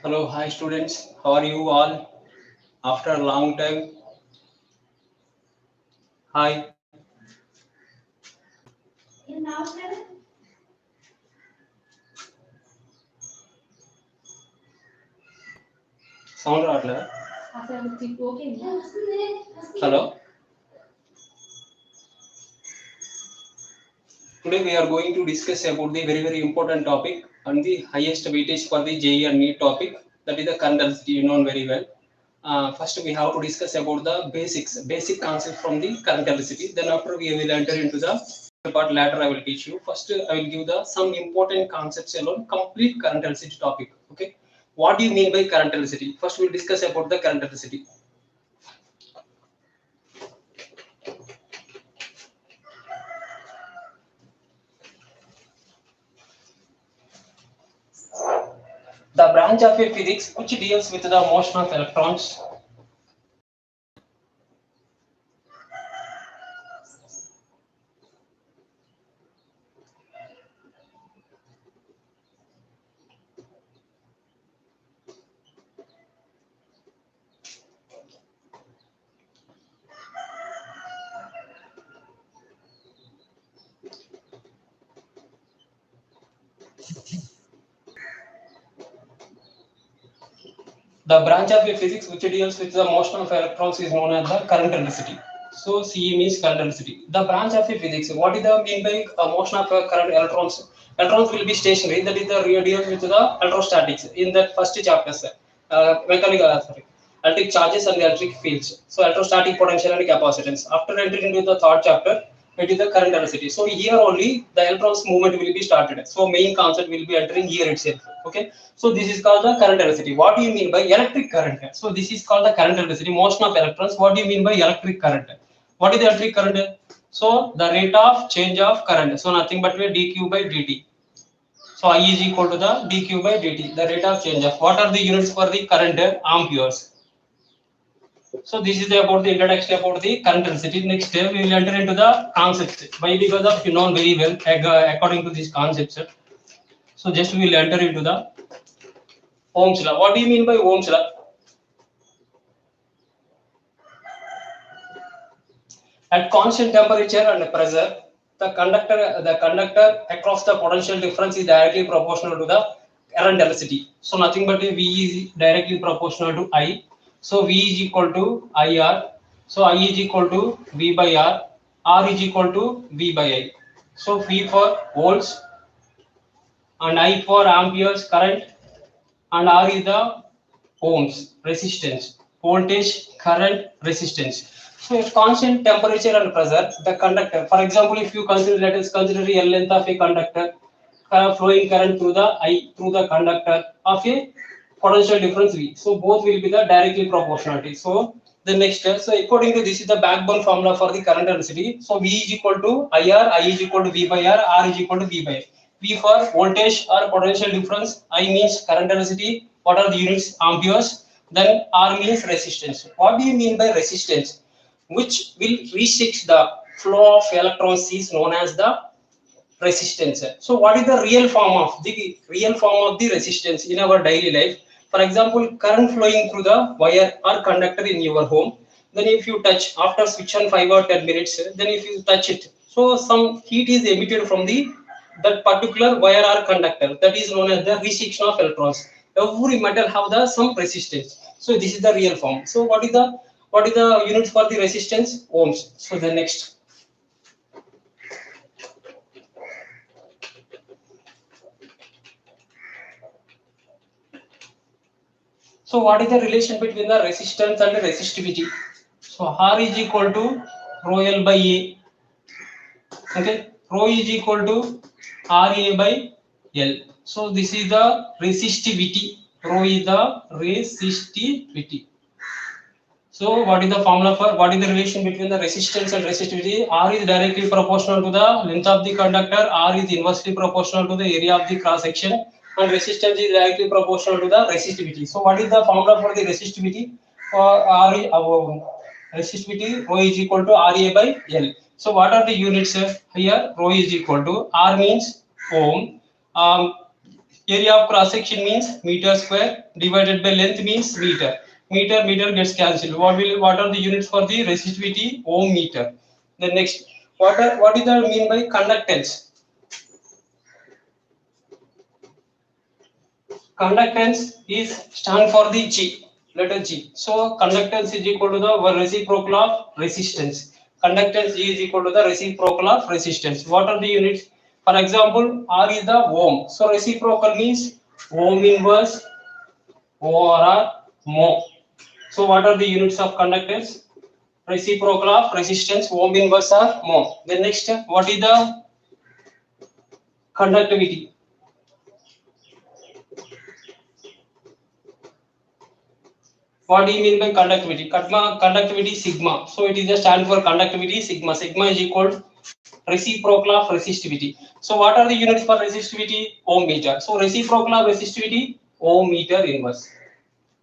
Hello, hi students. How are you all? After a long time. Hi. Sound రావట్లేదా? Hello. Today we are going to discuss about the very important topic and the highest weightage for the JEE and NEET topic, that is the current density. You know very well. First we have to discuss about the basic concept from the current density. Then after we will enter into the part. Later I will teach you. First I will give the some important concepts alone, complete current density topic. Okay. What do you mean by current density? First we will discuss about the current density. The branch of a physics which deals with the motion of electrons. The branch of a physics which deals with the motion of electrons is known as the current density. So CE means current density. The branch of a physics. What is the mean by motion of current electrons? Electrons will be stationary. That is the real deals with the electrostatics in that first chapter. Electric charges and electric fields. So electrostatic potential and capacitance. After entering into the third chapter, it is the current density. So here only the electrons movement will be started. So main concept will be entering here itself. Okay. So this is called the current density. What do you mean by electric current? So this is called the current density, motion of electrons. What do you mean by electric current? What is the electric current? So the rate of change of current. So nothing but dq by dt. So I is equal to the dq by dt, the rate of change of. What are the units for the current? Amperes. So this is about the introduction about the current density. Next we will enter into the concepts. Why? Because of you know very well according to these concepts. So just we will enter into the Ohm's law. What do you mean by Ohm's law? At constant temperature and pressure, the conductor across the potential difference is directly proportional to the current density. So nothing but V is directly proportional to I. So V is equal to IR. So I is equal to V by R is equal to V by I. So V for volts and I for amperes current, and R is the ohms, resistance, voltage, current, resistance. So if constant temperature and pressure, the conductor, for example, if you consider, let us consider a length of a conductor, flowing current through the conductor of a potential difference V. So both will be the directly proportionality. So the next step, so according to this is the backbone formula for the current density. So V is equal to IR, I is equal to V by R is equal to V by I. V for voltage or potential difference, I means current density. What are the units? Amperes. Then R means resistance. What do you mean by resistance? Which will restrict the flow of electrons is known as the resistance. So what is the real form of the resistance in our daily life? For example, current flowing through the wire or conductor in your home. Then if you touch after switch on 5 or 10 minutes, then if you touch it, so some heat is emitted from the that particular wire or conductor. That is known as the restriction of electrons. Every metal have the some resistance. So this is the real form. So what is the units for the resistance? Ohms. So the next. So what is the relation between the resistance and the resistivity? So R is equal to rho L by A. Okay, rho is equal to RA by L. So this is the resistivity. Rho is the resistivity. So what is the formula for what is the relation between the resistance and resistivity? R is directly proportional to the length of the conductor. R is inversely proportional to the area of the cross section, and resistance is directly proportional to the resistivity. So what is the formula for the resistivity? Resistivity rho is equal to RA by L. So what are the units here? Rho is equal to R means ohm. Area of cross section means meter square divided by length means meter. Meter gets cancelled. What are the units for the resistivity? Ohm meter. Then next, what is the mean by conductance? Conductance is stand for the G, letter G. So conductance is equal to the reciprocal of resistance. Conductance G is equal to the reciprocal of resistance. What are the units? For example, R is the ohm. So reciprocal means ohm inverse or mho. So what are the units of conductance? Reciprocal of resistance, ohm inverse or mho. Then next, what is the conductivity? What do you mean by conductivity? Conductivity sigma. So it is a stand for conductivity sigma. Sigma is equal to reciprocal of resistivity. So what are the units for resistivity? Ohm meter. So reciprocal of resistivity, ohm meter inverse.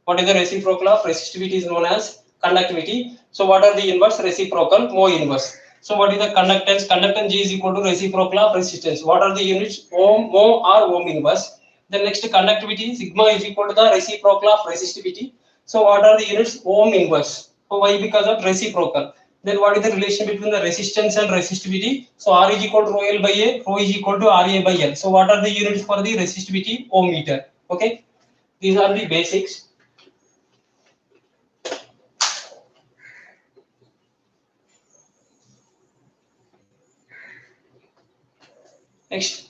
What is the reciprocal of resistivity is known as conductivity. So what are the inverse? Reciprocal, mho inverse. So what is the conductance? Conductance G is equal to reciprocal of resistance. What are the units? Ohm, mho or ohm inverse. The next conductivity sigma is equal to the reciprocal of resistivity. So what are the units? Ohm inverse. So why? Because of reciprocal. Then what is the relation between the resistance and resistivity? So R is equal to rho L by A, rho is equal to RA by L. So what are the units for the resistivity? Ohm meter. Okay. These are the basics. Next,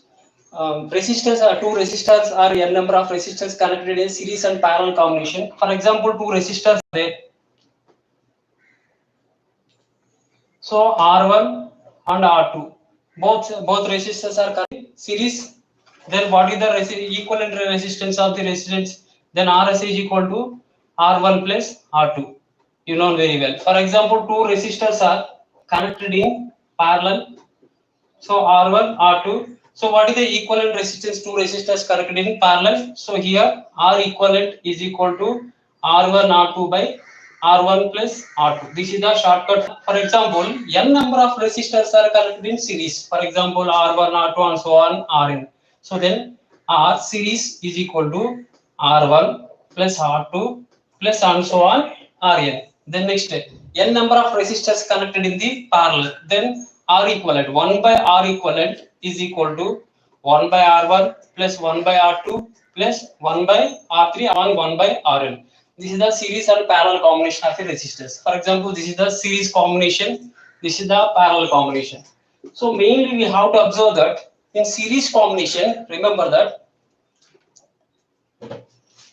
resistors are two resistors are n number of resistors connected in series and parallel combination. For example, two resistors are there. So R1 and R2, both resistors are connected in series. Then what is the equivalent resistance of the resistance? Then RS is equal to R1 plus R2. You know very well. For example, two resistors are connected in parallel. So R1, R2. So what is the equivalent resistance? Two resistors connected in parallel. So here R equivalent is equal to R1, R2 by R1 plus R2. This is the shortcut. For example, n number of resistors are connected in series. For example, R1, R2 and so on, Rn. So then R series is equal to R1 plus R2 plus and so on, Rn. Then next, n number of resistors connected in the parallel. Then R equivalent, 1 by R equivalent is equal to 1 by R1 plus 1 by R2 plus 1 by R3 and 1 by Rn. This is the series and parallel combination of the resistors. For example, this is the series combination, this is the parallel combination. So mainly we have to observe that in series combination, remember that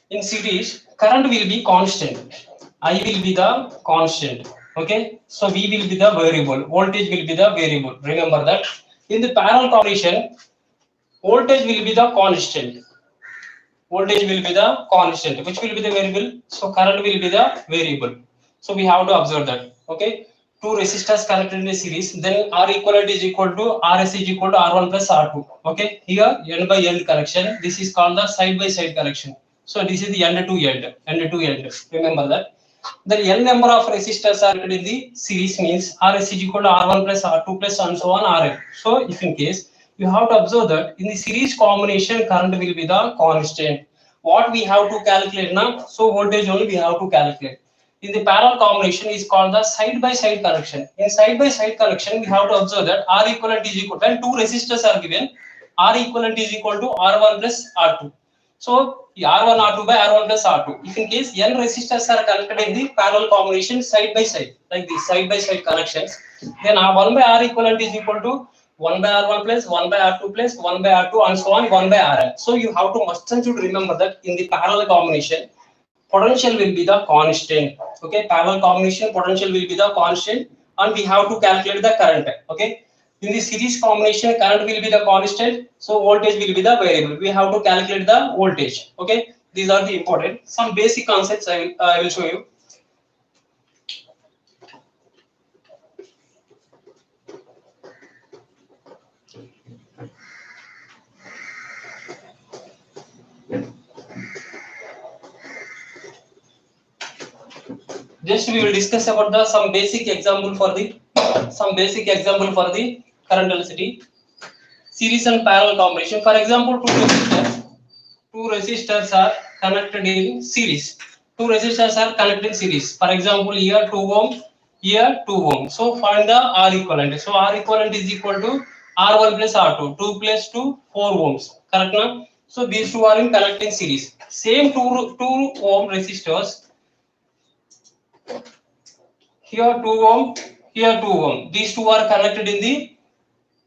in series current will be constant, I will be the constant. Okay, so V will be the variable, voltage will be the variable. Remember that. In the parallel combination, voltage will be the constant. Voltage will be the constant. Which will be the variable? So current will be the variable. So we have to observe that. Okay. Two resistors connected in a series. Then R equivalent is equal to RS is equal to R1 plus R2. Okay. Here end by end connection. This is called the side by side connection. So this is the end to end. End to end. Remember that. The n number of resistors are in the series means Rs is equal to R1 plus R2 plus and so on Rn. So if in case you have to observe that in the series combination current will be the constant. What we have to calculate now? So voltage only we have to calculate. In the parallel combination is called the side by side connection. In side by side connection we have to observe that R equivalent is equal when two resistors are given. R equivalent is equal to R1 plus R2. So R1 R2 by R1 plus R2. If in case n resistors are connected in the parallel combination side by side, like this side by side connections, then 1 by R equivalent is equal to 1 by R1 plus 1 by R2 plus 1 by R2 and so on 1 by Rn. So you have to must and should remember that in the parallel combination, potential will be the constant. Okay, parallel combination potential will be the constant, and we have to calculate the current. Okay. In the series combination, current will be the constant, so voltage will be the variable. We have to calculate the voltage. Okay, these are the important some basic concepts I will show you. Just we will discuss about the some basic example for the current electricity series and parallel combination. For example, two resistors. two resistors are connected in series. Two resistors are connected in series. For example, here 2 ohm, here 2 ohm. So find the R equivalent. So R equivalent is equal to R1 plus R2. 2 plus 2, 4 ohms. Correct now? So these two are in connecting series. Same 2 ohm resistors. Here 2 ohm, here 2 ohm. These two are connected in the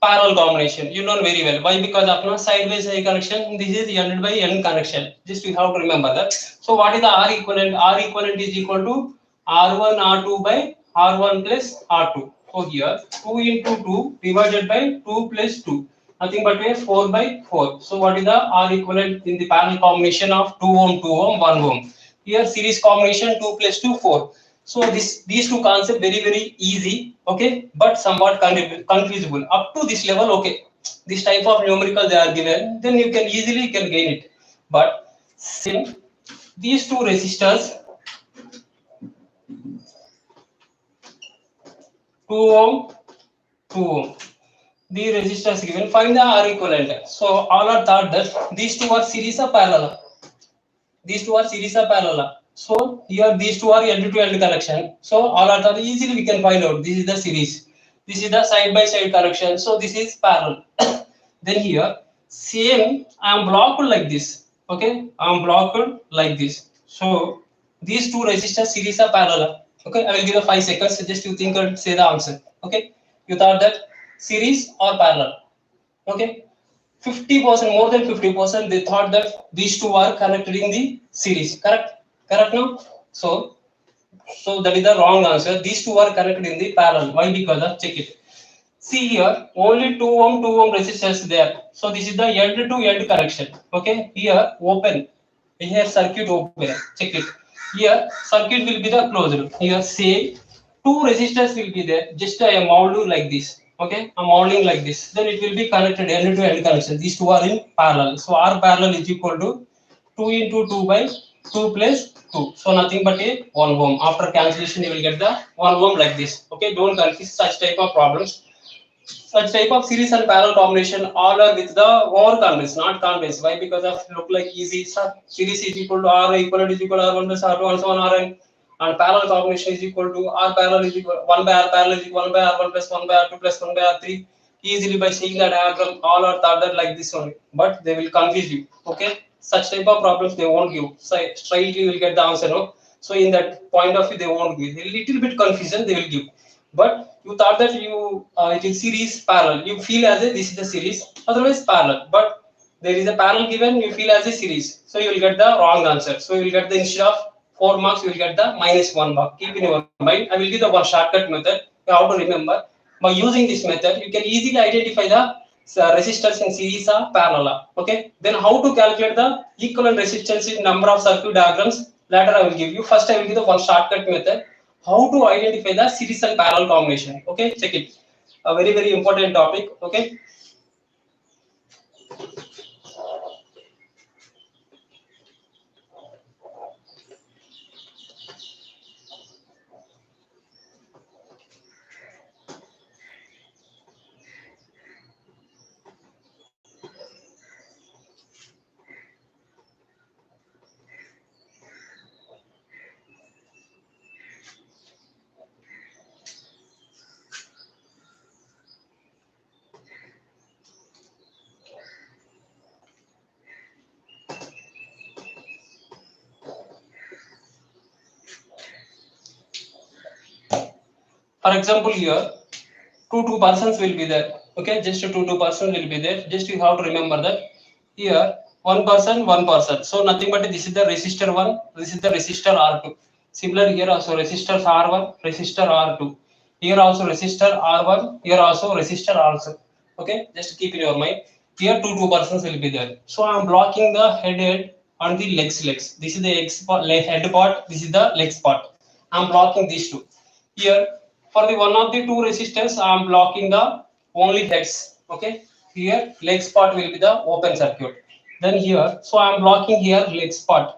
parallel combination. You know very well. Why? Because apna side by side connection. This is N by N connection. Just you have to remember that. So what is the R equivalent? R equivalent is equal to R1 R2 by R1 plus R2. So here 2 into 2 divided by 2 plus 2. Nothing but a 4 by 4. So what is the R equivalent in the parallel combination of 2 ohm, 2 ohm, 1 ohm? Here series combination 2 plus 2, 4. So these two concepts very easy, okay, but somewhat confusable. Up to this level, okay, this type of numerical they are given, then you can easily gain it. But since these two resistors, 2 ohm, 2 ohm, the resistors given, find the R equivalent. So all are thought that these two are series or parallel. These two are series or parallel. So here these two are end to end connection. So all are the easily we can find out. This is the series. This is the side by side connection. So this is parallel. Then here same I am blocked like this. Okay, I am blocked like this. So these two resistors series are parallel. Okay, I will give you 5 seconds. So just you think and say the answer. Okay, you thought that series or parallel. Okay, 50%, more than 50%, they thought that these two are connected in the series. Correct now. So that is the wrong answer. These two are connected in the parallel. Why? Because of, check it. See here, only 2 ohm resistance there. So this is the end to end connection. Okay, here open. Here circuit open. Check it. Here circuit will be the closed. Here say two resistors will be there. Just a module like this. Okay, a modeling like this. Then it will be connected end to end connection. These two are in parallel. So R parallel is equal to 2 into 2 by 2 plus 2. So nothing but a 1 ohm. After cancellation, you will get the 1 ohm like this. Okay, don't confuse such type of problems. Such type of series and parallel combination all are with the over convex, not convex. Why? Because of look like easy. Series is equal to R equivalent is equal to R1 plus R2 and so on Rn. And parallel combination is equal to R parallel is equal 1 by R parallel is equal 1 by R1 plus 1 by R2 plus 1 by R3. Easily by seeing the diagram, all are thought that like this only. But they will confuse you. Okay. Such type of problems they won't give. So straightly you will get the answer. No. So in that point of view, they won't give. A little bit confusion they will give. But you thought that you it is series parallel. You feel as a this is the series, otherwise parallel. But there is a parallel given, you feel as a series. So you will get the wrong answer. So you will get the instead of 4 marks, you will get the -1 mark. Keep in your mind. I will give the one shortcut method. You have to remember. By using this method, you can easily identify the resistors in series or parallel. Okay. Then how to calculate the equivalent resistance in number of circuit diagrams? Later I will give you. First I will give the one shortcut method. How to identify the series and parallel combination. Okay, check it. A very important topic. Okay. For example, here two persons will be there. Okay, just two person will be there. Just you have to remember that here one person. So nothing but this is the resistor 1, this is the resistor R2. Similar here also resistors R1, resistor R2. Here also resistor R1, here also resistor R2. Okay, just keep in your mind. Here two persons will be there. So I am blocking the head and the legs. This is the head part. This is the legs part. I am blocking these two. Here for the one of the two resistors, I am blocking the only heads. Okay. Here legs part will be the open circuit. Then here, so I am blocking here legs part.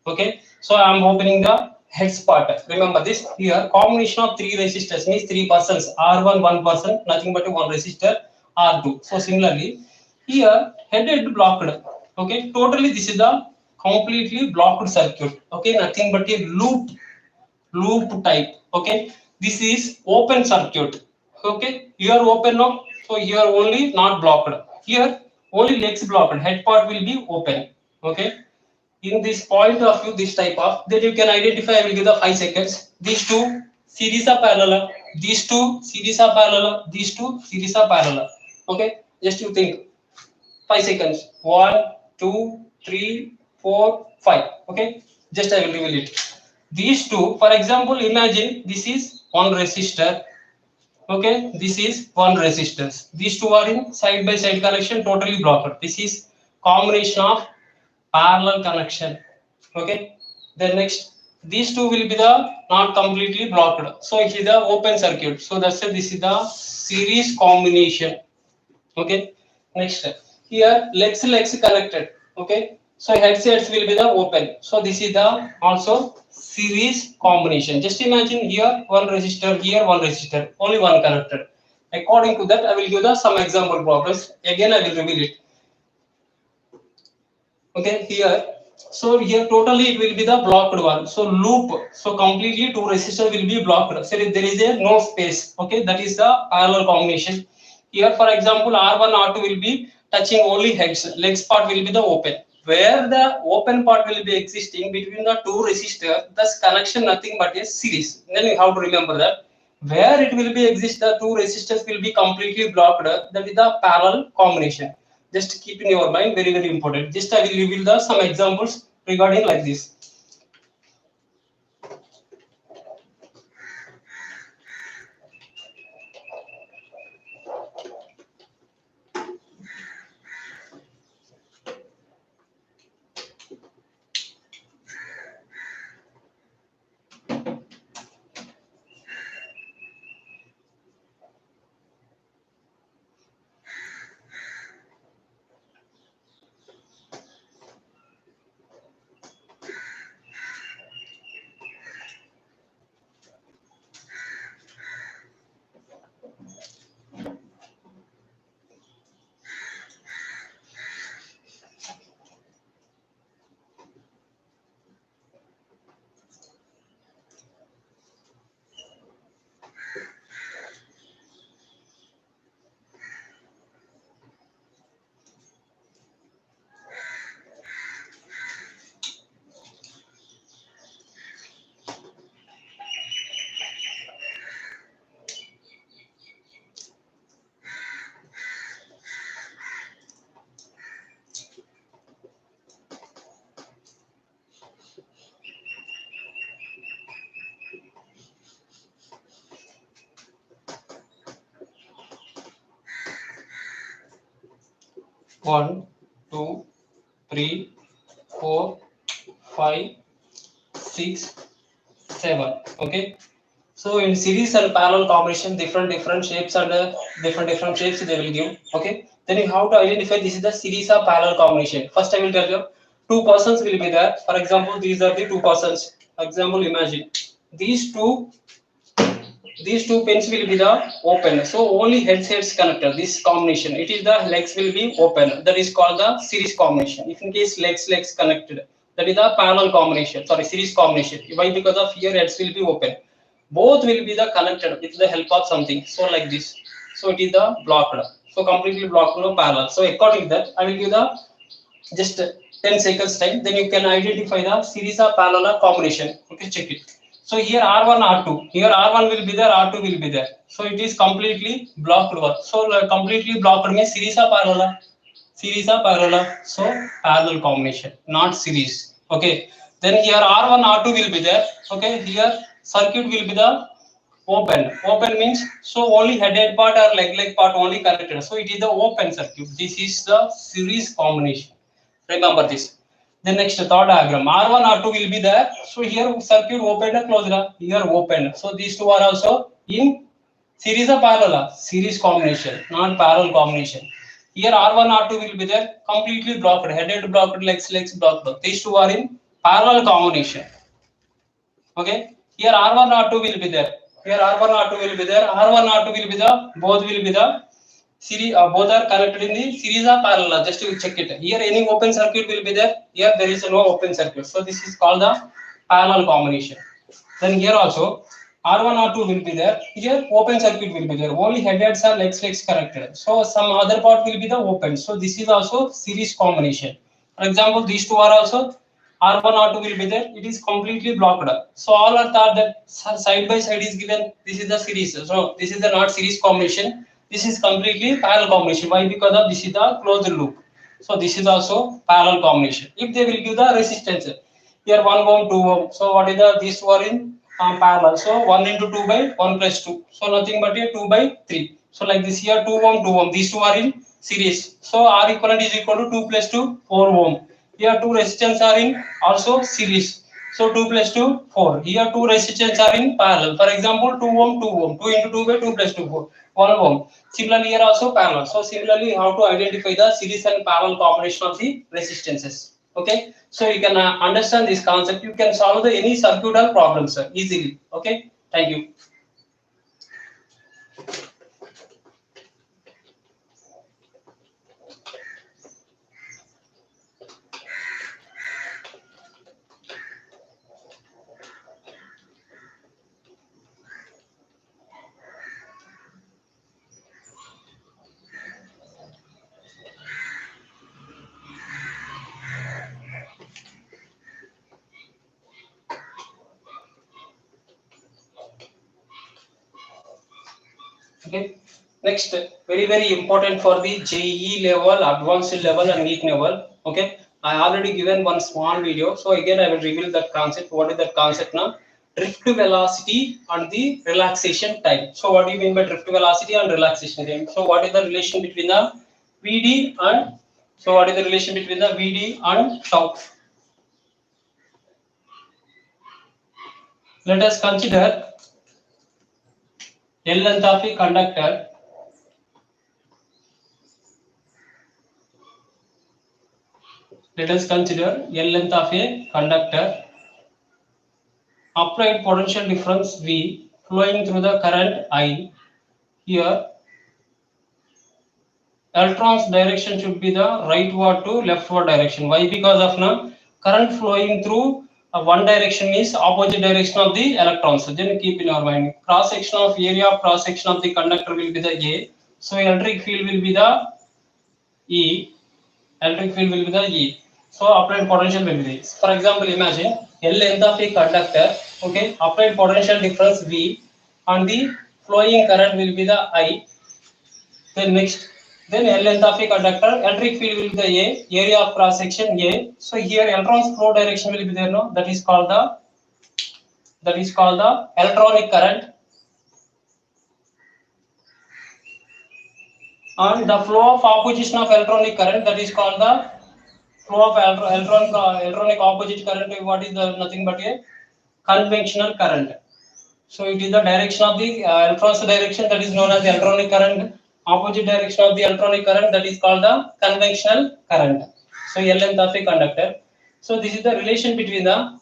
Okay. So I am opening the heads part. Remember this here combination of three resistors means three persons. R1 one person, nothing but one resistor R2. So similarly, here head blocked. Okay, totally this is the completely blocked circuit. Okay, nothing but a loop type. Okay, this is open circuit. Okay, here open now, so here only not blocked. Here only legs blocked, head part will be open. Okay, in this point of view, this type of, then you can identify. I will give the 5 seconds. These two series are parallel. These two series are parallel. These two series are parallel. Okay, just you think. 5 seconds. 1, 2, 3, 4, 5. Okay, just I will reveal it. These two, for example, imagine this is one resistor. Okay, this is one resistance. These two are in side by side connection, totally blocked. This is combination of parallel connection. Okay, then next, these two will be the not completely blocked. So it is the open circuit. So that's it. This is the series combination. Okay, next here legs connected. Okay, so heads will be the open. So this is the also series combination. Just imagine here one resistor, here one resistor, only one connected. According to that, I will give the some example problems. Again, I will reveal it. Okay, here. So here totally it will be the blocked one. So loop. So completely two resistors will be blocked. So there is a no space. Okay, that is the parallel combination. Here, for example, R1, R2 will be touching only heads. Legs part will be the open. Where the open part will be existing between the two resistors, thus connection nothing but a series. Then you have to remember that. Where it will be exist, the two resistors will be completely blocked. That is the parallel combination. Just keep in your mind, very very important. Just I will reveal the some examples regarding like this. One, 2, 3, 4, 5, 6, 7. Okay. So in series and parallel combination, different shapes and different shapes they will give. Okay. Then you have to identify this is the series or parallel combination. First, I will tell you two persons will be there. For example, these are the two persons. Example, imagine these two pins will be the open. So only heads connector. This combination. It is the legs will be open. That is called the series combination. If in case legs connected, that is the parallel combination. Sorry, series combination. Why? Because of here heads will be open. Both will be the connected with the help of something. So like this. So it is the blocked. So completely blocked no parallel. So according to that, I will give the just 10 seconds time. Then you can identify the series of parallel combination. Okay, check it. So here R1, R2. Here R1 will be there, R2 will be there. So it is completely blocked one. So completely blocked means series of parallel. Series of parallel. So parallel combination, not series. Okay. Then here R1, R2 will be there. Okay. Here circuit will be the open. Open means so only head part or leg part only connected. So it is the open circuit. This is the series combination. Remember this. The next third diagram, R1, R2 will be there. So here circuit opened and closed. Here open. So these two are also in series of parallel. Series combination, not parallel combination. Here R1, R2 will be there. Completely blocked. Headed blocked, legs blocked. These two are in parallel combination. Okay. Here R1, R2 will be there. Here R1, R2 will be there. R1, R2 will be the both will be the series, both are connected in the series or parallel. Just to check it. Here any open circuit will be there. Here there is no open circuit. So this is called the parallel combination. Then here also R1 R2 will be there. Here open circuit will be there. Only headers are legs connected. So some other part will be the open. So this is also series combination. For example, these two are also R1 R2 will be there. It is completely blocked. So all are thought that side by side is given. This is the series. So this is the not series combination. This is completely parallel combination. Why? Because of this is the closed loop. So this is also parallel combination. If they will give the resistance, here 1 ohm, 2 ohm. So what is the these two are in parallel. So 1 into 2 by 1 plus 2. So nothing but here 2 by 3. So like this here 2 ohm, 2 ohm. These two are in series. So R equivalent is equal to 2 plus 2, 4 ohm. Here two resistance are in also series. So 2 plus 2, 4. Here two resistance are in parallel. For example, 2 ohm, 2 ohm. 2 into 2 by 2 plus 2, 4. 1 ohm. Similarly, here also parallel. So similarly, how to identify the series and parallel combination of the resistances. Okay. So you can understand this concept. You can solve any circuital problems easily. Okay. Thank you. Okay. Next, very important for the JE level, advanced level, and NEET level. Okay. I already given one small video. So again, I will reveal that concept. What is that concept now? Drift velocity and the relaxation time. So what do you mean by drift velocity and relaxation time? So what is the relation between the VD and what is the relation between the VD and tau? Let us consider L length of a conductor. Let us consider L length of a conductor. Applied potential difference V flowing through the current I. Here, electrons direction should be the rightward to leftward direction. Why? Because of now current flowing through one direction is opposite direction of the electrons. So then keep in your mind. Cross section of area of cross section of the conductor will be the A. So electric field will be the E. Electric field will be the E. So applied potential will be this. For example, imagine L length of a conductor. Okay, applied potential difference V, and the flowing current will be the I. Then next, then L length of a conductor, electric field will be the A, area of cross section A. So here electrons flow direction will be there. No, that is called the electronic current. And the flow of opposition of electronic current, that is called the flow of electronic opposite current. What is the nothing but a conventional current. So it is the direction of the electrons direction, that is known as the electronic current. Opposite direction of the electronic current, that is called the conventional current. So L length of a conductor. So this is the relation between the